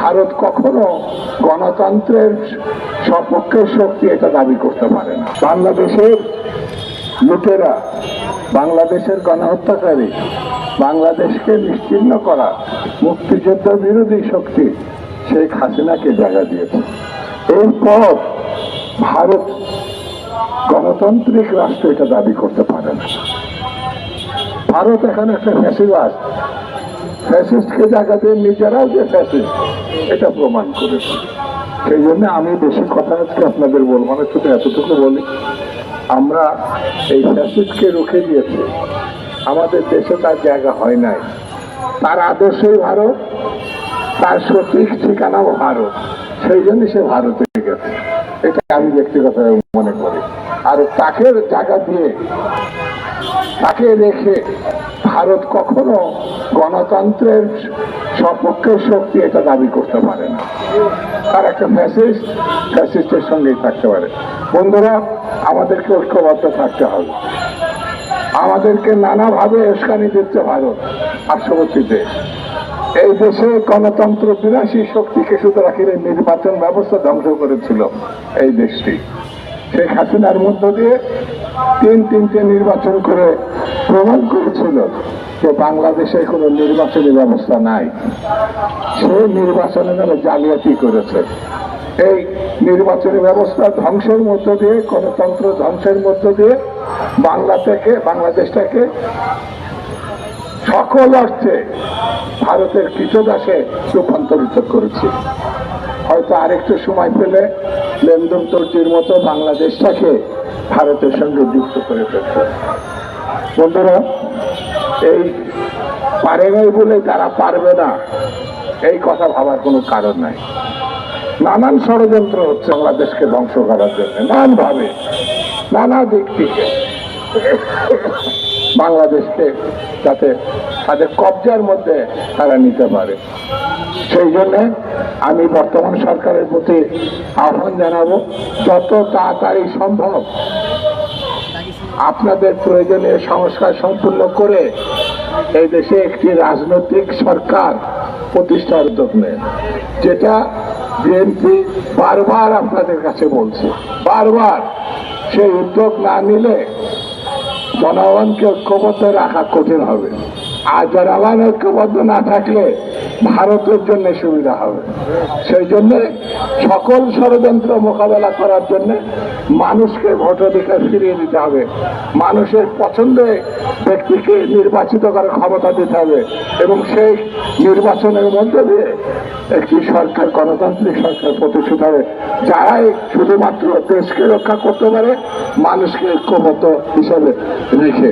ভারত কখনো গণতন্ত্রের সপক্ষের শক্তি এটা দাবি করতে পারে না। বাংলাদেশের লুটেরা, বাংলাদেশের গণহত্যাকারী, বাংলাদেশকে নিশ্চিহ্ন করা মুক্তিযুদ্ধ বিরোধী শক্তি শেখ হাসিনাকে জায়গা দিয়েছে। এরপর ভারত গণতান্ত্রিক রাষ্ট্র এটা দাবি করতে পারে না। ভারত এখন একটা ফ্যাসিবাদ, ফ্যাসিস্টকে জায়গা দিয়ে নিজেরাও যে ফ্যাসিস্ট এটা প্রমাণ করেছে। সেই জন্য আমি বেশি কথা আজকে আপনাদের বলবো না, শুধু এতটুকু বলি, আমরা এই ফ্যাসিস্টকে রুখে দিয়েছি। আমাদের দেশে তার জায়গা হয় নাই। তার আদর্শই ভারত, তার সঠিক ঠিকানাও ভারত, সেই জন্য সে ভারতে গেছে। এটা আমি ব্যক্তিগতভাবে মনে করি। আর তাকে জায়গা দিয়ে, তাকে রেখে ভারত কখনো গণতন্ত্রের সপক্ষের শক্তি এটা দাবি করতে পারে না। তার একটা ফ্যাসিস্টের সঙ্গেই থাকতে পারে। বন্ধুরা, আমাদেরকে ঐক্যবদ্ধ থাকতে হবে। আমাদেরকে নানাভাবে উস্কানি দিচ্ছে ভারত, পার্শ্ববর্তী দেশ। এই দেশে গণতন্ত্র বিনাশী শক্তিকে শুধু রাখি নির্বাচন ব্যবস্থা ধ্বংস করেছিল এই দেশটি। শেখ হাসিনার মধ্য দিয়ে তিনটে নির্বাচন করে প্রমাণ করেছিল যে বাংলাদেশে কোনো নির্বাচনী ব্যবস্থা নাই। সে নির্বাচনের নামে জালিয়াতি করেছে। এই নির্বাচনী ব্যবস্থা ধ্বংসের মধ্য দিয়ে, গণতন্ত্র ধ্বংসের মধ্য দিয়ে বাংলাদেশটাকে সকল অর্থে ভারতের কৃতদাসে রূপান্তরিত করেছে। হয়তো আরেকটু সময় পেলে লেনদেন তর্জির মতো বাংলাদেশটাকে ভারতের সঙ্গে যুক্ত করে ফেলছে। বন্ধুরা, এই পারে নাই বলে তারা পারবে না এই কথা ভাবার কোনো কারণ নাই। নানান ষড়যন্ত্র হচ্ছে বাংলাদেশকে ধ্বংস করার জন্য, নানানভাবে, নানা দিক থেকে বাংলাদেশকে যাতে তাদের কবজার মধ্যে তারা নিতে পারে। সেই জন্য আমি বর্তমান সরকারের প্রতি আহ্বান জানাবো, যত তাড়াতাড়ি সম্ভব আপনাদের প্রয়োজনীয় সংস্কার সম্পূর্ণ করে এই দেশে একটি রাজনৈতিক সরকার প্রতিষ্ঠার উদ্যোগ নেন, যেটা বিএনপি বারবার আপনাদের কাছে বলছে। বারবার সেই উদ্যোগ না নিলে জনগণকে ঐক্যবদ্ধ রাখা কঠিন হবে। আর জনগণ ঐক্যবদ্ধ না থাকলে ভারতের জন্য সুবিধা হবে। সেই জন্য সকল ষড়যন্ত্র মোকাবেলা করার জন্য মানুষকে ভোটাধিকার ফিরিয়ে দিতে হবে। মানুষের পছন্দে ব্যক্তিকে নির্বাচিত করার ক্ষমতা দিতে হবে এবং সেই নির্বাচনের মধ্যে দিয়ে একটি সরকার, গণতান্ত্রিক সরকার প্রতিষ্ঠিত হবে, যারাই শুধুমাত্র দেশকে রক্ষা করতে পারে, মানুষকে ঐক্যবদ্ধ হিসাবে রেখে।